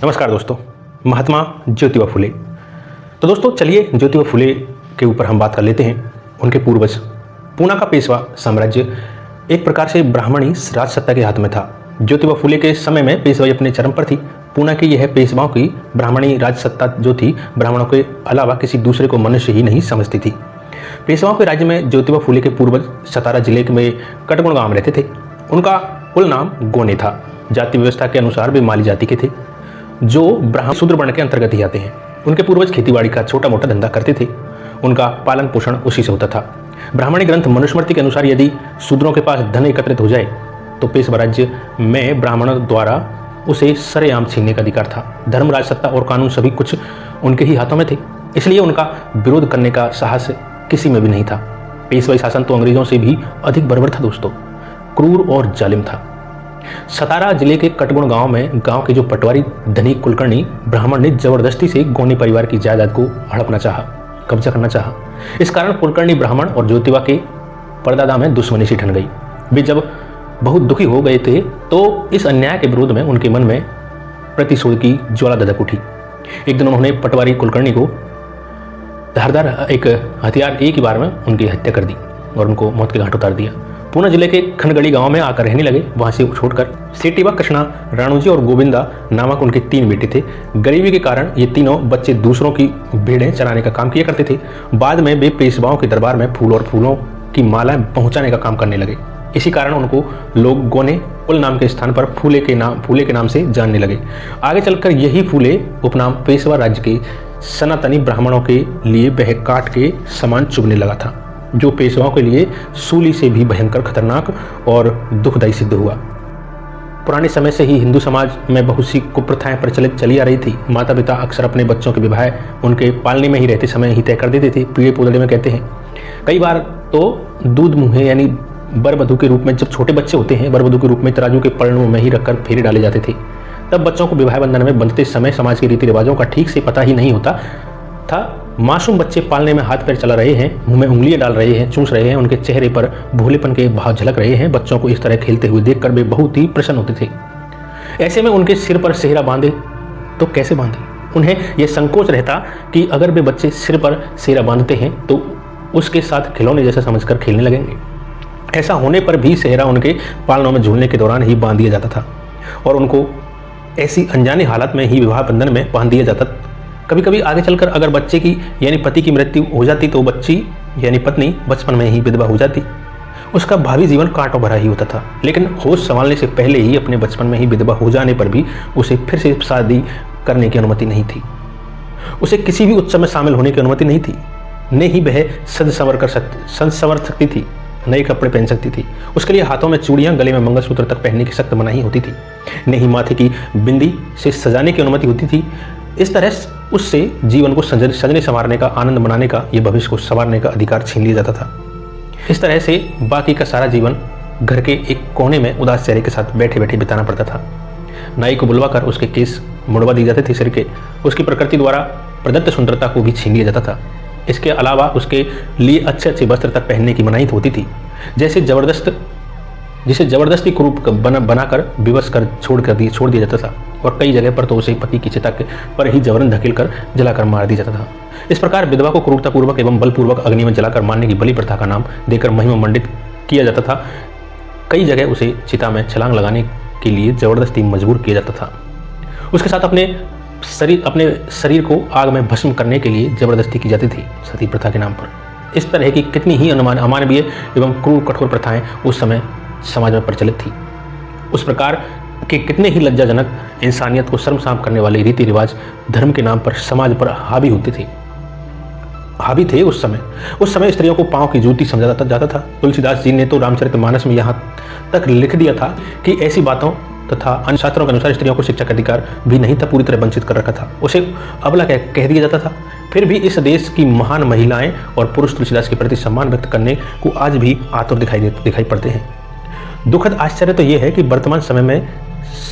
नमस्कार दोस्तों, महात्मा ज्योतिबा फुले। तो दोस्तों चलिए ज्योतिबा फुले के ऊपर हम बात कर लेते हैं। उनके पूर्वज पूना का पेशवा साम्राज्य एक प्रकार से ब्राह्मणी राजसत्ता के हाथ में था। ज्योतिबा फुले के समय में पेशवाई अपने चरम पर थी। पूना की यह पेशवाओं की ब्राह्मणी राजसत्ता जो थी, ब्राह्मणों के अलावा किसी दूसरे को मनुष्य ही नहीं समझती थी। पेशवाओं के राज्य में ज्योतिबा फुले के पूर्वज सतारा जिले में कटगुण गांव में रहते थे। उनका कुल नाम गोने था। जाति व्यवस्था के अनुसार वे माली जाति के थे, जो ब्राह्मण शूद्र वर्ण के अंतर्गत ही आते हैं। उनके पूर्वज खेतीबाड़ी का छोटा मोटा धंधा करते थे। उनका पालन पोषण उसी से होता था। ब्राह्मणी ग्रंथ मनुस्मृति के अनुसार यदि शूद्रों के पास धन एकत्रित हो जाए तो पेशवा राज्य में ब्राह्मणों द्वारा उसे सरेआम छीनने का अधिकार था। धर्म, राजसत्ता और कानून सभी कुछ उनके ही हाथों में थे, इसलिए उनका विरोध करने का साहस किसी में भी नहीं था। पेशवाई शासन तो अंग्रेजों से भी अधिक बर्बर था दोस्तों, क्रूर और जालिम था। सतारा जिले के कटगुण गांव में गांव के जो पटवारी धनिक कुलकर्णी ब्राह्मण ने जबरदस्ती से गोनी परिवार की जायदाद को हड़पना चाहा, कब्जा करना चाहा। इस कारण कुलकर्णी ब्राह्मण और ज्योतिबा के परदादा में दुश्मनी सी ठन गई। वे जब बहुत दुखी हो गए थे तो इस अन्याय के विरोध में उनके मन में प्रतिशोध की ज्वाला धधक उठी। एक दिन उन्होंने पटवारी कुलकर्णी को धारदार एक हथियार एक ही बार में उनकी हत्या कर दी और उनको मौत के घाट उतार दिया। पूना जिले के खनगड़ी गांव में आकर रहने लगे। वहां से छोड़कर सेठीबा, कृष्णा, राणूजी और गोविंदा नामक उनके 3 बेटे थे। गरीबी के कारण ये तीनों बच्चे दूसरों की भेड़ें चराने का काम किया करते थे। बाद में वे पेशवाओं के दरबार में फूल और फूलों की मालाएं पहुंचाने का काम करने लगे। इसी कारण उनको लोग गोने कुल नाम के स्थान पर फूले के नाम से जानने लगे। आगे चलकर यही फूले उपनाम पेशवा राज्य के सनातनी ब्राह्मणों के लिए वह काट के समान चुभने लगा था, जो पेशवाओं के लिए सूली से भी भयंकर खतरनाक और दुखदायी सिद्ध हुआ। पुराने समय से ही हिंदू समाज में बहुत सी कुप्रथाएं प्रचलित चली आ रही थी। माता पिता अक्सर अपने बच्चों के विवाह उनके पालने में ही रहते समय ही तय कर देते थे। पीड़े पोदड़े में कहते हैं। कई बार तो दूध मुँहे यानी वर वधू के रूप में, जब छोटे बच्चे होते हैं, वर वधू के रूप में तराजू के पलड़ों में ही रखकर फेरे डाले जाते थे। तब बच्चों को विवाह बंधन में बंधते समय समाज के रीति रिवाजों का ठीक से पता ही नहीं होता था। मासूम बच्चे पालने में हाथ पैर चला रहे हैं, मुंह में उंगलियां डाल रहे हैं, चूस रहे हैं, उनके चेहरे पर भोलेपन के भाव झलक रहे हैं। बच्चों को इस तरह खेलते हुए देखकर वे बहुत ही प्रसन्न होते थे। ऐसे में उनके सिर पर सेहरा बांधे तो कैसे बांधे? उन्हें यह संकोच रहता कि अगर वे बच्चे सिर पर सेहरा बांधते हैं तो उसके साथ खिलौने जैसा समझकर खेलने लगेंगे। ऐसा होने पर भी सेहरा उनके पालनों में झूलने के दौरान ही बांध दिया जाता था और उनको ऐसी अनजानी हालत में ही विवाह बंधन में बांध दिया जाता। कभी कभी आगे चलकर अगर बच्चे की यानी पति की मृत्यु हो जाती तो बच्ची यानी पत्नी बचपन में ही विधवा हो जाती। उसका भावी जीवन कांटों भरा ही होता था। लेकिन होश संभालने से पहले ही अपने बचपन में ही विधवा हो जाने पर भी उसे फिर से शादी करने की अनुमति नहीं थी। उसे किसी भी उत्सव में शामिल होने की अनुमति नहीं थी। न ही वह संवर सकती थी, नए कपड़े पहन सकती थी। उसके लिए हाथों में चूड़ियां, गले में मंगलसूत्र तक पहनने की सख्त मनाही होती थी। न ही माथे की बिंदी से सजाने की अनुमति होती थी। इस तरह उससे जीवन को सजने संवारने का, आनंद मनाने का, ये भविष्य को संवारने का अधिकार छीन लिया जाता था। इस तरह से बाकी का सारा जीवन घर के एक कोने में उदास चेहरे के साथ बैठे बैठे बिताना पड़ता था। नाई को बुलवाकर उसके केस मुड़वा दिए जाते थे सिर के। उसकी प्रकृति द्वारा प्रदत्त सुंदरता को भी छीन लिया जाता था। इसके अलावा उसके लिए अच्छे अच्छे वस्त्र तक पहनने की मनाही होती थी, जिसे जबरदस्ती कुरूप बनाकर विवश कर छोड़ दिया जाता था। और कई जगह पर तो उसे पति की चिता पर ही जबरन धकेल कर जलाकर मार दिया जाता था। इस प्रकार विधवा को क्रूरतापूर्वक एवं बलपूर्वक अग्नि में जलाकर मारने की बलि प्रथा का नाम देकर महिमा मंडित किया जाता था। कई जगह उसे चिता में छलांग लगाने के लिए जबरदस्ती मजबूर किया जाता था। उसके साथ अपने शरीर को आग में भस्म करने के लिए जबरदस्ती की जाती थी, सती प्रथा के नाम पर। इस तरह की कितनी ही अमानवीय एवं क्रूर कठोर प्रथाएं उस समय समाज में प्रचलित थी। उस प्रकार के कितने ही लज्जाजनक, इंसानियत को शर्मसार करने वाले रीति रिवाज धर्म के नाम पर समाज पर हावी थे उस समय स्त्रियों को पांव की जूती समझा जाता था। तुलसीदास जी ने तो रामचरितमानस में यहाँ तक लिख दिया था कि ऐसी बातों तथा अन्य शास्त्रों के अनुसार स्त्रियों को शिक्षा का अधिकार भी नहीं था, पूरी तरह वंचित कर रखा था। उसे अबला कह दिया जाता था। फिर भी इस देश की महान महिलाएं और पुरुष तुलसीदास के प्रति सम्मान व्यक्त करने को आज भी आतुर दिखाई पड़ते हैं। दुखद आश्चर्य तो यह है कि वर्तमान समय में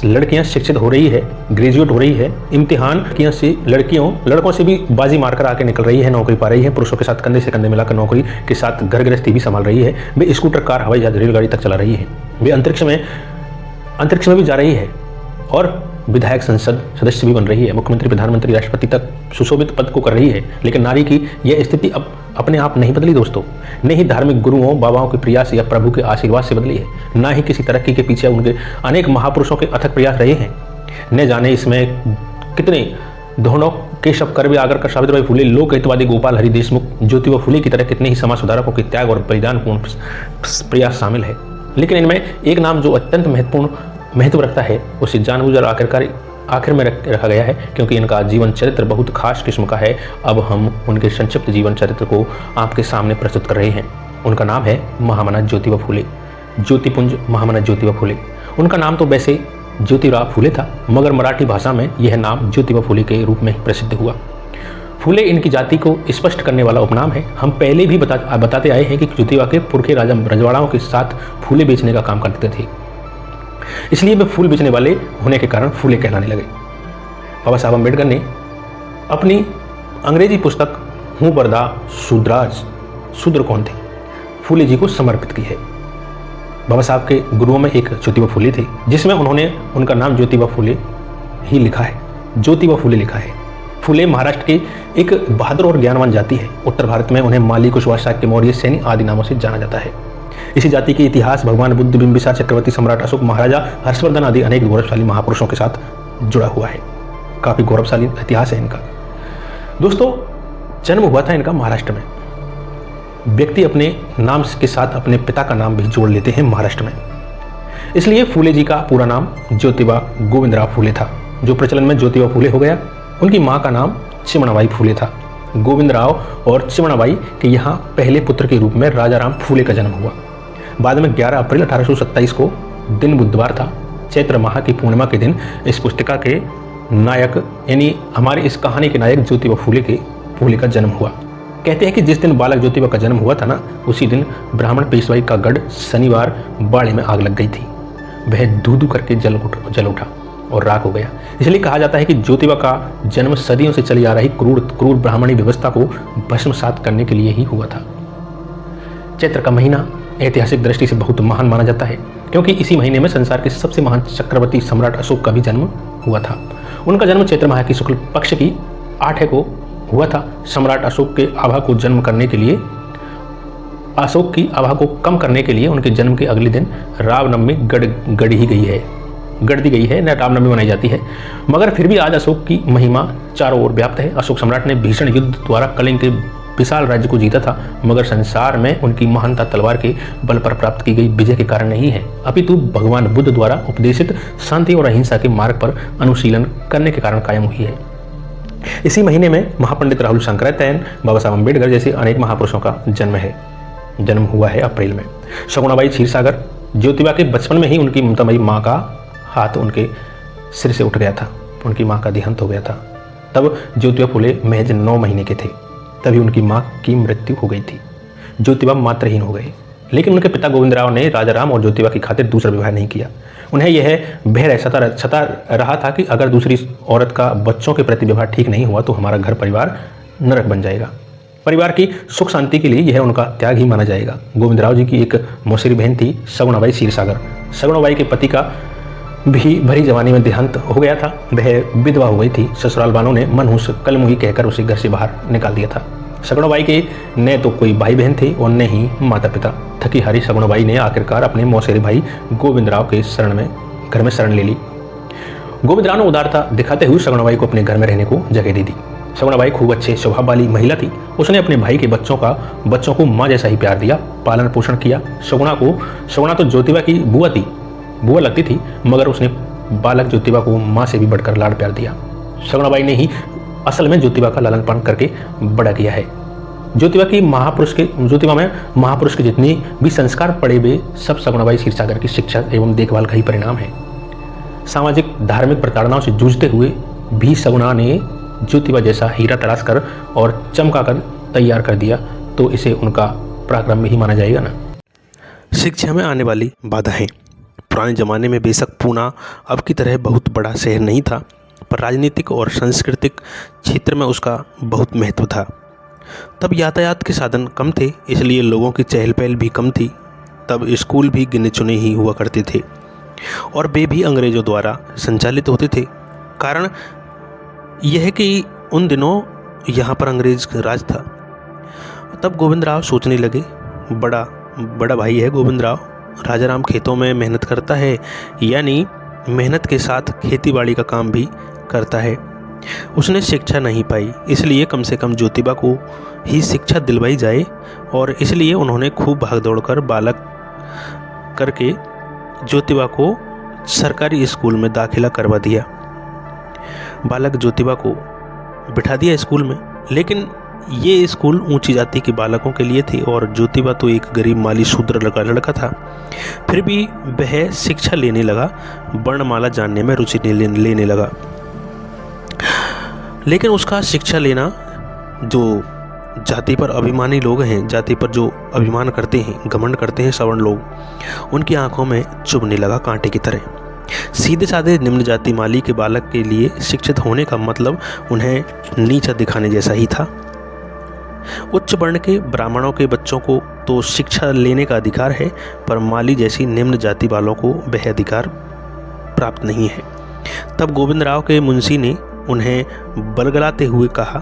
लड़कियां शिक्षित हो रही है, ग्रेजुएट हो रही है, इम्तिहान से लड़कों से भी बाजी मारकर आके निकल रही है, नौकरी पा रही है, पुरुषों के साथ कंधे से कंधे मिलाकर नौकरी के साथ घर गृहस्थी भी संभाल रही है। वे स्कूटर, कार, हवाई जहाज, रेलगाड़ी तक चला रही है। वे अंतरिक्ष में भी जा रही है। और विधायक संसद सदस्य भी बन रही है, मुख्यमंत्री, प्रधानमंत्री, राष्ट्रपति तक सुशोभित पद को कर रही है। लेकिन नारी की यह स्थिति अब अपने आप नहीं बदली दोस्तों, न ही धार्मिक गुरुओं बाबाओं के प्रयास या प्रभु के आशीर्वाद से बदली है, न ही किसी तरक्की के पीछे उनके अनेक महापुरुषों के अथक प्रयास रहे हैं। न जाने इसमें कितने दोनों केशव कर्वे, आगरकर, सावित्रीबाई फुले, लोक हितवादी गोपाल हरि देशमुख, ज्योतिबा फुले की तरह कितने ही समाज सुधारकों के त्याग और बलिदानपूर्ण प्रयास शामिल है। लेकिन इनमें एक नाम जो अत्यंत महत्व रखता है, उसे जानबूझकर आखिर में रखा गया है, क्योंकि इनका जीवन चरित्र बहुत खास किस्म का है। अब हम उनके संक्षिप्त जीवन चरित्र को आपके सामने प्रस्तुत कर रहे हैं। उनका नाम है महामना ज्योतिबा फुले, ज्योतिपुंज महामना ज्योतिबा फुले। उनका नाम तो वैसे ज्योतिराव फुले था, मगर मराठी भाषा में यह नाम ज्योतिबा फुले के रूप में प्रसिद्ध हुआ। फुले इनकी जाति को स्पष्ट करने वाला उपनाम है। हम पहले भी बताते आए हैं कि ज्योतिबा के पुरखे राजा रजवाड़ाओं के साथ फूले बेचने का काम करते थे, इसलिए वे फूल बेचने वाले होने के कारण फूले कहलाने लगे। बाबा साहब अम्बेडकर ने अपनी अंग्रेजी पुस्तक हूँ बरदा शूद्राज, शूद्र कौन थे, फूले जी को समर्पित की है। बाबा साहब के गुरुओं में एक ज्योतिबा फुले थे, जिसमें उन्होंने उनका नाम ज्योतिबा फुले ही लिखा है, ज्योतिबा फुले लिखा है। फुले महाराष्ट्र के एक बहादुर और ज्ञानवान जाति है। उत्तर भारत में उन्हें माली, कुशवाहा, शाक्य, मौर्य, सैनी आदि नामों से जाना जाता है। इसी जाति के इतिहास भगवान बुद्ध, बिंबिसार चक्रवर्ती, सम्राट अशोक, महाराजा हर्षवर्धन आदि अनेक गौरवशाली महापुरुषों के साथ जुड़ा हुआ है। काफी गौरवशाली इतिहास है इनका। दोस्तों, जन्म हुआ था इनका महाराष्ट्र में। व्यक्ति अपने नाम के साथ अपने पिता का नाम भी जोड़ लेते हैं महाराष्ट्र में, इसलिए फूले जी का पूरा नाम ज्योतिबा गोविंदराव फूले था, जो प्रचलन में ज्योतिबा फूले हो गया। उनकी माँ का नाम चिमणाबाई फूले था। गोविंदराव और चिमणाबाई के यहाँ पहले पुत्र के रूप में राजाराम फूले का जन्म हुआ। बाद में 11 अप्रैल 1827 को दिन बुधवार था, चैत्र माह की पूर्णिमा के दिन इस पुस्तिका के नायक यानी हमारी इस कहानी के नायक ज्योतिबा फूले का जन्म हुआ। कहते हैं कि जिस दिन बालक ज्योतिबा का जन्म हुआ था ना, उसी दिन ब्राह्मण पेशवाई का गढ़ शनिवार बाड़े में आग लग गई थी। वह धू करके जल उठा और राख हो गया। इसलिए कहा जाता है कि ज्योतिबा का जन्म सदियों से चली आ रही क्रूर ब्राह्मणी व्यवस्था को भस्मसात करने के लिए ही हुआ था। चैत्र का महीना ऐतिहासिक दृष्टि से बहुत महान माना जाता है, क्योंकि इसी महीने में संसार के सबसे महान चक्रवर्ती सम्राट अशोक का भी जन्म हुआ था। उनका जन्म चैत्र माह की शुक्ल पक्ष की 8 को हुआ था। सम्राट अशोक की आभा को कम करने के लिए उनके जन्म के अगले दिन रामनवमी गढ़ दी गई है, न रामनवमी मनाई जाती है। मगर फिर भी आज अशोक की महिमा चारों ओर व्याप्त है। अशोक सम्राट ने भीषण युद्ध द्वारा कलिंग के विशाल राज्य को जीता था, मगर संसार में उनकी महानता तलवार के बल पर प्राप्त की गई विजय के कारण नहीं है, अपितु भगवान बुद्ध द्वारा उपदेशित शांति और अहिंसा के मार्ग पर अनुशीलन करने के कारण कायम हुई है। इसी महीने में महापंडित राहुल शंकराचार्य, बाबा साहब अम्बेडकर जैसे अनेक महापुरुषों का जन्म हुआ है अप्रैल में। शगुनाबाई क्षीरसागर, ज्योतिबा के बचपन में ही उनकी ममतामयी माँ का हाथ उनके सिर से उठ गया था, उनकी माँ का देहांत हो गया था। तब ज्योतिबा फुले महज 9 महीने के थे, तभी उनकी माँ की मृत्यु हो गई थी। ज्योतिबा मात्रहीन हो गए, लेकिन उनके पिता गोविंदराव ने राजाराम और ज्योतिबा की खातिर दूसरा विवाह नहीं किया। उन्हें यह भय सता रहा था कि अगर दूसरी औरत का बच्चों के प्रति व्यवहार ठीक नहीं हुआ तो हमारा घर परिवार नरक बन जाएगा। परिवार की सुख शांति के लिए यह उनका त्याग ही माना जाएगा। गोविंदराव जी की एक मौसेरी बहन थी सगुणाबाई क्षीरसागर। सगुणाबाई के पति का भी भरी जवानी में देहांत हो गया था, वह विधवा हो गई थी। ससुराल वालों ने मनहूस कलमुही कहकर उसे घर से बाहर निकाल दिया था। सगुणाबाई के न तो कोई भाई बहन थे और न ही माता पिता। थकी हारी सगुणाबाई ने आखिरकार अपने मौसेरे भाई गोविंदराव के घर में शरण ले ली। गोविंदराव ने उदारता दिखाते हुए सगुणाबाई को अपने घर में रहने को जगह दे दी। सगुणाबाई खूब अच्छे स्वभाव वाली महिला थी। उसने अपने भाई के बच्चों को माँ जैसा ही प्यार दिया, पालन पोषण किया। सगुणा तो ज्योतिबा की बुआ लगती थी, मगर उसने बालक ज्योतिबा को माँ से भी बढ़कर लाड प्यार दिया। सगुणाबाई ने ही असल में ज्योतिबा का लालन पालन करके बड़ा किया है। ज्योतिबा में महापुरुष के जितने भी संस्कार पड़े वे सब सगुणाबाई क्षीरसागर की शिक्षा एवं देखभाल का ही परिणाम है। सामाजिक धार्मिक प्रताड़नाओं से जूझते हुए भी सगुणा ने ज्योतिबा जैसा हीरा तलाश कर और चमका कर तैयार कर दिया, तो इसे उनका पराक्रम में ही माना जाएगा ना। शिक्षा में आने वाली बाधाएं। पुराने ज़माने में बेशक पूना अब की तरह बहुत बड़ा शहर नहीं था, पर राजनीतिक और सांस्कृतिक क्षेत्र में उसका बहुत महत्व था। तब यातायात के साधन कम थे, इसलिए लोगों की चहल पहल भी कम थी। तब स्कूल भी गिने चुने ही हुआ करते थे। और वे भी अंग्रेज़ों द्वारा संचालित होते थे। कारण यह है कि उन दिनों यहाँ पर अंग्रेज राज था। तब गोविंद राव सोचने लगे, बड़ा भाई है गोविंद राव, राजाराम खेतों में मेहनत करता है, यानी मेहनत के साथ खेतीबाड़ी का काम भी करता है। उसने शिक्षा नहीं पाई, इसलिए कम से कम ज्योतिबा को ही शिक्षा दिलवाई जाए, और इसलिए उन्होंने खूब भाग दौड़ कर बालक करके ज्योतिबा को सरकारी स्कूल में दाखिला करवा दिया। बालक ज्योतिबा को बिठा दिया स्कूल में, लेकिन ये स्कूल ऊंची जाति के बालकों के लिए थे और ज्योतिबा तो एक गरीब माली शूद्र लड़का था। फिर भी वह शिक्षा लेने लगा, वर्णमाला जानने में रुचि लेने लगा। लेकिन उसका शिक्षा लेना, जो जाति पर अभिमानी लोग हैं, जाति पर जो अभिमान करते हैं, घमंड करते हैं सवर्ण लोग, उनकी आंखों में चुभने लगा कांटे की तरह। सीधे साधे निम्न जाति माली के बालक के लिए शिक्षित होने का मतलब उन्हें नीचा दिखाने जैसा ही था। उच्च वर्ण के ब्राह्मणों के बच्चों को तो शिक्षा लेने का अधिकार है, पर माली जैसी निम्न जाति वालों को वह अधिकार प्राप्त नहीं है। तब गोविंद राव के मुंशी ने उन्हें बलगलाते हुए कहा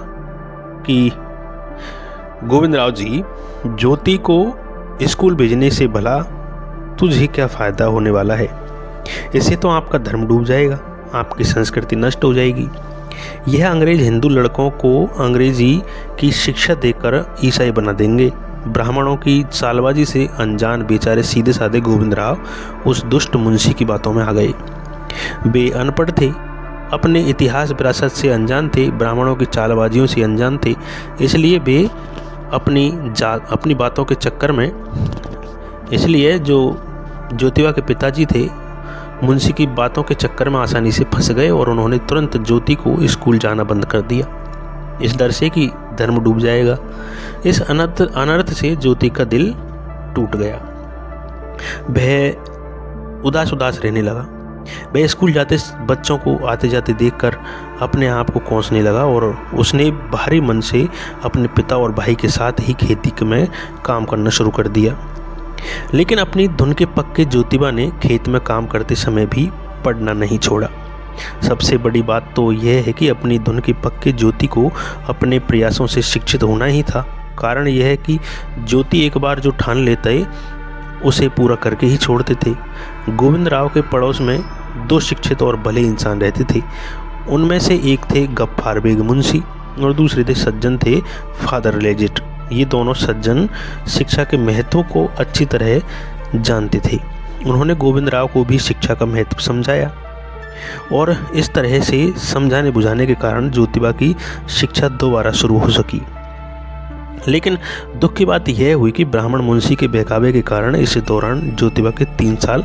कि गोविंद राव जी, ज्योति को स्कूल भेजने से भला तुझे क्या फ़ायदा होने वाला है? इससे तो आपका धर्म डूब जाएगा, आपकी संस्कृति नष्ट हो जाएगी। यह अंग्रेज हिंदू लड़कों को अंग्रेजी की शिक्षा देकर ईसाई बना देंगे। ब्राह्मणों की चालबाजी से अनजान बेचारे सीधे साधे गोविंद राव उस दुष्ट मुंशी की बातों में आ गए। वे अनपढ़ थे, अपने इतिहास विरासत से अनजान थे, ब्राह्मणों की चालबाजियों से अनजान थे, इसलिए वे अपनी बातों के चक्कर में, इसलिए जो ज्योतिबा के पिताजी थे, मुंशी की बातों के चक्कर में आसानी से फंस गए और उन्होंने तुरंत ज्योति को स्कूल जाना बंद कर दिया, इस डर से कि धर्म डूब जाएगा। इस अनर्थ से ज्योति का दिल टूट गया। वह उदास रहने लगा। वह स्कूल जाते बच्चों को आते जाते देखकर अपने आप को कोसने लगा और उसने बाहरी मन से अपने पिता और भाई के साथ ही खेती में काम करना शुरू कर दिया। लेकिन अपनी धुन के पक्के ज्योतिबा ने खेत में काम करते समय भी पढ़ना नहीं छोड़ा। सबसे बड़ी बात तो यह है कि अपनी धुन के पक्के ज्योति को अपने प्रयासों से शिक्षित होना ही था। कारण यह है कि ज्योति एक बार जो ठान लेते उसे पूरा करके ही छोड़ते थे। गोविंद राव के पड़ोस में 2 शिक्षित और भले इंसान रहते थे। उनमें से एक थे गफ्फार बेग मुंशी और दूसरे थे सज्जन थे फादर लेजिट। ये दोनों सज्जन शिक्षा के महत्व को अच्छी तरह जानते थे। उन्होंने गोविंद राव को भी शिक्षा का महत्व समझाया और इस तरह से समझाने बुझाने के कारण ज्योतिबा की शिक्षा दोबारा शुरू हो सकी। लेकिन दुख की बात यह हुई कि ब्राह्मण मुंशी के बहकावे के कारण इस दौरान ज्योतिबा के 3 साल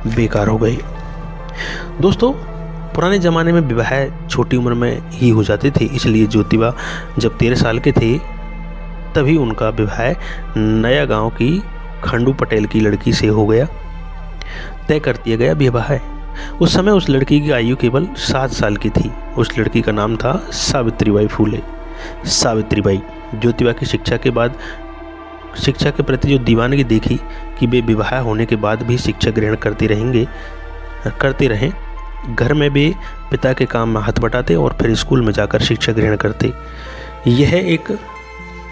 बेकार हो गए। दोस्तों, पुराने ज़माने में विवाह छोटी उम्र में ही हो जाते थे, इसलिए ज्योतिबा जब 13 साल के थे तभी उनका विवाह नया गांव की खंडू पटेल की लड़की से हो गया, तय कर दिया गया विवाह। उस समय उस लड़की की आयु केवल 7 साल की थी। उस लड़की का नाम था सावित्रीबाई फूले। सावित्रीबाई ज्योतिबा की शिक्षा के प्रति जो दीवानगी देखी कि वे विवाह होने के बाद भी शिक्षा ग्रहण करते रहें। घर में वे पिता के काम में हाथ बटाते और फिर स्कूल में जाकर शिक्षा ग्रहण करते। यह एक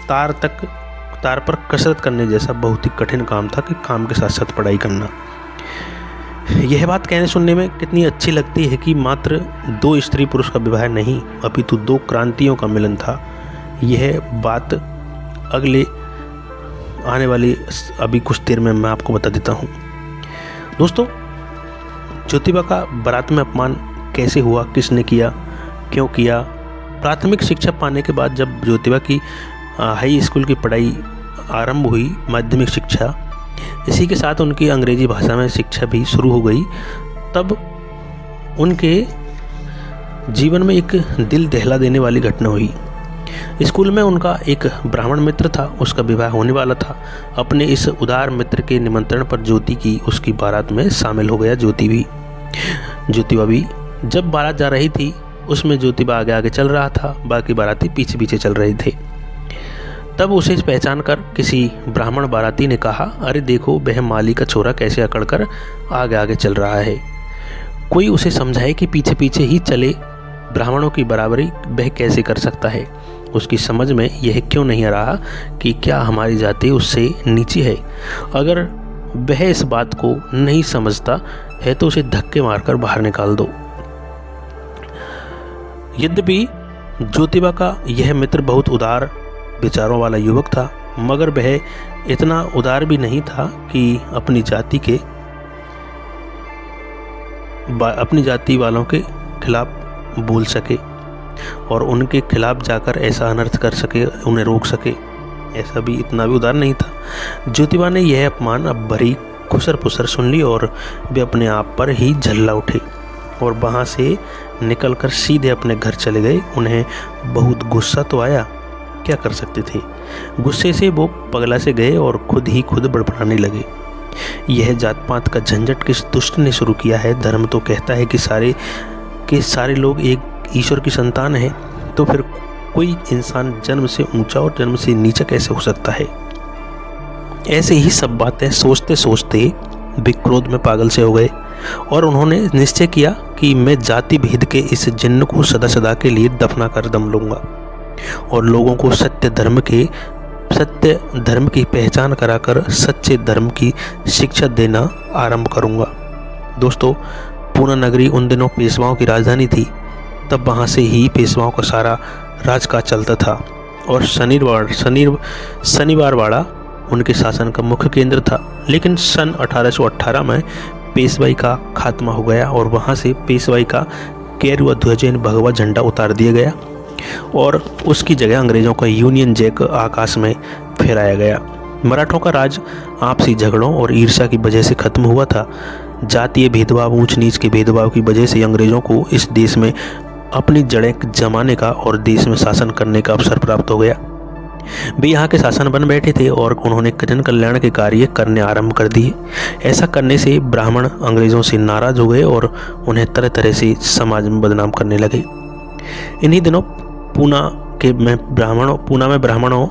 तार पर कसरत करने जैसा बहुत ही कठिन काम था कि काम के साथ साथ पढ़ाई करना। यह बात कहने सुनने में कितनी अच्छी लगती है कि मात्र 2 स्त्री पुरुष का विवाह नहीं, अपितु 2 क्रांतियों का मिलन था। यह बात आने वाली अभी कुछ देर में मैं आपको बता देता हूँ। दोस्तों, ज्योतिबा का बारात में अपमान कैसे हुआ, किसने किया, क्यों किया? प्राथमिक शिक्षा पाने के बाद जब ज्योतिबा की हाई स्कूल की पढ़ाई आरंभ हुई, माध्यमिक शिक्षा, इसी के साथ उनकी अंग्रेजी भाषा में शिक्षा भी शुरू हो गई, तब उनके जीवन में एक दिल दहला देने वाली घटना हुई। स्कूल में उनका एक ब्राह्मण मित्र था, उसका विवाह होने वाला था। अपने इस उदार मित्र के निमंत्रण पर ज्योति की उसकी बारात में शामिल हो गया। ज्योतिबा भी जब बारात जा रही थी उसमें ज्योतिबा आगे आगे चल रहा था, बाकी बाराती पीछे पीछे चल रहे थे। तब उसे पहचान कर किसी ब्राह्मण बाराती ने कहा, अरे देखो वह माली का छोरा कैसे अकड़कर आगे आगे चल रहा है। कोई उसे समझाए कि पीछे पीछे ही चले, ब्राह्मणों की बराबरी वह कैसे कर सकता है। उसकी समझ में यह क्यों नहीं आ रहा कि क्या हमारी जाति उससे नीची है। अगर वह इस बात को नहीं समझता है तो उसे धक्के मारकर बाहर निकाल दो। यद्यपि ज्योतिबा का यह मित्र बहुत उदार विचारों वाला युवक था, मगर वह इतना उदार भी नहीं था कि अपनी जाति वालों के खिलाफ बोल सके और उनके खिलाफ जाकर ऐसा अनर्थ कर सके, उन्हें रोक सके। ऐसा भी इतना भी उदार नहीं था। ज्योतिबा ने यह अपमान अब भरी खुसर पुसर सुन ली और वे अपने आप पर ही झल्ला उठे और वहाँ से निकलकर सीधे अपने घर चले गए। उन्हें बहुत गुस्सा तो आया, क्या कर सकते थे। गुस्से से वो पगला से गए और खुद ही खुद बड़बड़ाने लगे। यह जात पात का झंझट किस दुष्ट ने शुरू किया है। धर्म तो कहता है कि सारे लोग एक ईश्वर की संतान हैं, तो फिर कोई इंसान जन्म से ऊंचा और जन्म से नीचा कैसे हो सकता है। ऐसे ही सब बातें सोचते सोचते वे क्रोध में पागल से हो गए और उन्होंने निश्चय किया कि मैं जाति भेद के इस जिन्न को सदा सदा के लिए दफना कर दम लूँगा और लोगों को सत्य धर्म की पहचान कराकर सच्चे धर्म की शिक्षा देना आरंभ करूँगा। दोस्तों, पूना नगरी उन दिनों पेशवाओं की राजधानी थी। तब वहाँ से ही पेशवाओं का सारा राजकाज चलता था और शनिवारवाड़ा उनके शासन का मुख्य केंद्र था। लेकिन सन 1818 में पेशवाई का खात्मा हो गया और वहाँ से पेशवाई का केरुआ ध्वज भगवा झंडा उतार दिया गया और उसकी जगह अंग्रेज़ों का यूनियन जैक आकाश में फहराया गया। मराठों का राज आपसी झगड़ों और ईर्ष्या की वजह से खत्म हुआ था। जातीय भेदभाव, ऊंच नीच के भेदभाव की वजह से अंग्रेज़ों को इस देश में अपनी जड़ें जमाने का और देश में शासन करने का अवसर प्राप्त हो गया। वे यहाँ के शासन बन बैठे थे और उन्होंने जन कल्याण के कार्य करने आरंभ कर दिए। ऐसा करने से ब्राह्मण अंग्रेज़ों से नाराज हो गए और उन्हें तरह तरह से समाज में बदनाम करने लगे। इन्हीं दिनों पूना में ब्राह्मणों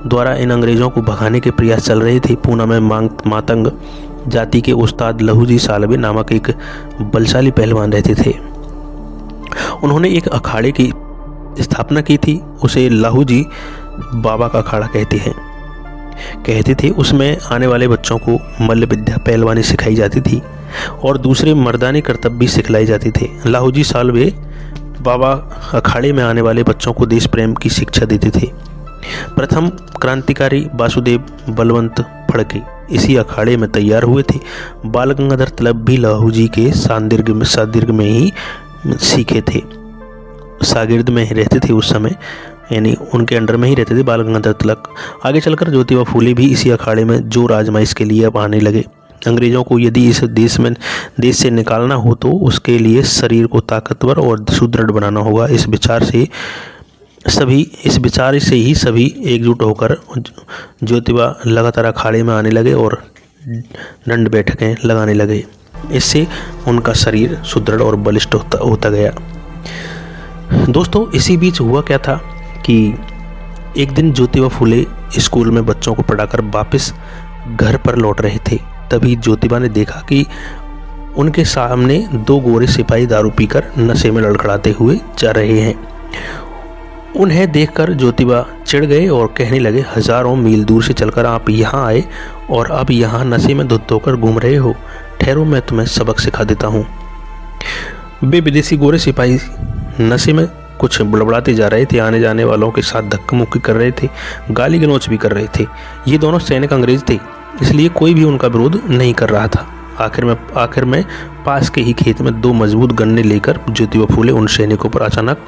द्वारा इन अंग्रेज़ों को भगाने के प्रयास चल रहे थे। पूना में मातंग जाति के उस्ताद लहूजी सालवे नामक एक बलशाली पहलवान रहते थे। उन्होंने एक अखाड़े की स्थापना की थी। उसे लहूजी बाबा का अखाड़ा कहते थे। उसमें आने वाले बच्चों को मल्ल विद्या, पहलवानी सिखाई जाती थी और दूसरे मर्दानी कर्तव्य भी सिखलाए जाते थे। लहूजी सालवे बाबा अखाड़े में आने वाले बच्चों को देश प्रेम की शिक्षा देते थे। प्रथम क्रांतिकारी वासुदेव बलवंत फड़के इसी अखाड़े में तैयार हुए थे। बाल गंगाधर तिलक भी लहूजी के शागिर्द में ही सीखे थे, शागिर्द में ही रहते थे उस समय, यानी उनके अंडर में ही रहते थे बाल गंगाधर तिलक। आगे चलकर ज्योतिबा फूले भी इसी अखाड़े में जोर आजमाइश के लिए अब आने लगे। अंग्रेज़ों को यदि इस देश से निकालना हो तो उसके लिए शरीर को ताकतवर और सुदृढ़ बनाना होगा। इस विचार से ही सभी एकजुट होकर ज्योतिबा लगातार अखाड़े में आने लगे और दंड बैठकें लगाने लगे। इससे उनका शरीर सुदृढ़ और बलिष्ठ होता गया। दोस्तों, इसी बीच हुआ क्या था कि एक दिन ज्योतिबा फूले स्कूल में बच्चों को पढ़ाकर वापस घर पर लौट रहे थे। तभी ज्योतिबा ने देखा कि उनके सामने दो गोरे सिपाही दारू पीकर नशे में लड़खड़ाते हुए जा रहे हैं। उन्हें देखकर ज्योतिबा चिढ़ गए और कहने लगे, हजारों मील दूर से चलकर आप यहाँ आए और अब यहाँ नशे में धुत होकर घूम रहे हो। ठहरो, मैं तुम्हें सबक सिखा देता हूँ। वे विदेशी गोरे सिपाही नशे में कुछ बड़बड़ाते जा रहे थे, आने जाने वालों के साथ धक्का मुक्की कर रहे थे, गाली गलौच भी कर रहे थे। ये दोनों सैनिक अंग्रेज थे, इसलिए कोई भी उनका विरोध नहीं कर रहा था। आखिर में पास के ही खेत में दो मजबूत गन्ने लेकर ज्योतिबा फूले उन सैनिकों पर अचानक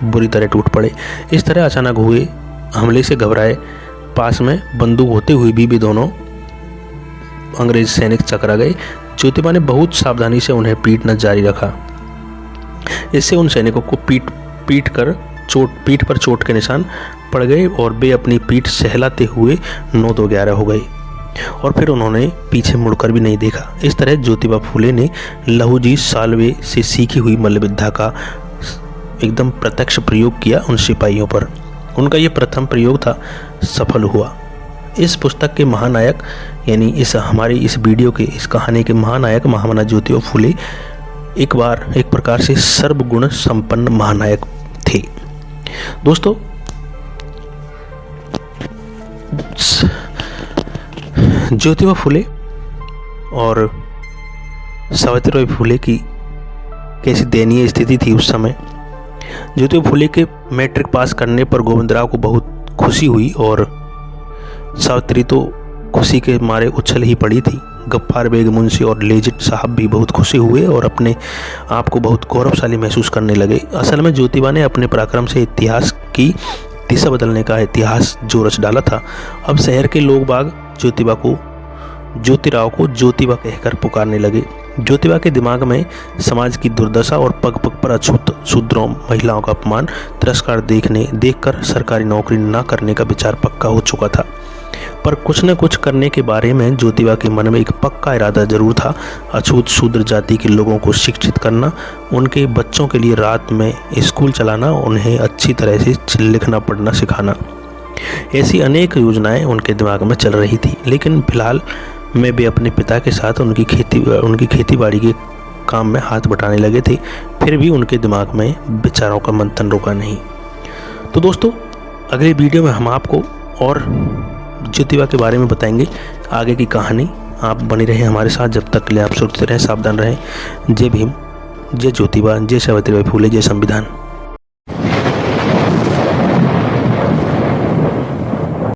बुरी तरह टूट पड़े। इस तरह अचानक हुए हमले से घबराए पास में बंदूक होते हुए भी दोनों अंग्रेज सैनिक चकरा गए। ज्योतिबा ने बहुत सावधानी से उन्हें पीटना जारी रखा। इससे उन सैनिकों को पीट पर चोट के निशान पड़ गए और वे अपनी पीठ सहलाते हुए 9-11 हो गए और फिर उन्होंने पीछे मुड़कर भी नहीं देखा। इस तरह ज्योतिबा फूले ने लहूजी सालवे से सीखी हुई मल्ल विद्या का एकदम प्रत्यक्ष प्रयोग किया उन सिपाहियों पर। उनका ये प्रथम प्रयोग था, सफल हुआ। इस पुस्तक के महानायक यानी इस वीडियो के इस कहानी के महानायक महामना ज्योतिबा फुले एक प्रकार से सर्वगुण संपन्न महानायक थे। दोस्तों, ज्योतिबा फुले और सावित्रीबाई फुले की कैसी दयनीय स्थिति थी उस समय। ज्योतिबा फुले के मैट्रिक पास करने पर गोविंदराव को बहुत खुशी हुई और सावित्री तो खुशी के मारे उछल ही पड़ी थी। गफ्फार बेग मुंशी और लेजिट साहब भी बहुत खुशी हुए और अपने आप को बहुत गौरवशाली महसूस करने लगे। असल में ज्योतिबा ने अपने पराक्रम से इतिहास की दिशा बदलने का इतिहास जो रच डाला था। अब शहर के लोग बाग ज्योतिराव को ज्योतिबा कहकर पुकारने लगे। ज्योतिबा के दिमाग में समाज की दुर्दशा और पग पग पर अछूत शूद्रों महिलाओं का अपमान तिरस्कार देखकर सरकारी नौकरी न करने का विचार पक्का हो चुका था। पर कुछ न कुछ करने के बारे में ज्योतिबा के मन में एक पक्का इरादा जरूर था। अछूत शूद्र जाति के लोगों को शिक्षित करना, उनके बच्चों के लिए रात में स्कूल चलाना, उन्हें अच्छी तरह से लिखना पढ़ना सिखाना। ऐसी अनेक योजनाएं उनके दिमाग में चल रही थी। लेकिन फिलहाल में वे अपने पिता के साथ उनकी खेती बाड़ी के काम में हाथ बटाने लगे थे। फिर भी उनके दिमाग में विचारों का मंथन रुका नहीं। तो दोस्तों, अगले वीडियो में हम आपको और ज्योतिबा के बारे में बताएंगे आगे की कहानी। आप बने रहें हमारे साथ। जब तक के लिए आप सुरक्षित रहें, सावधान रहें। जय भीम, जय ज्योतिबा, जय सावित्रीबाई फुले, जय संविधान।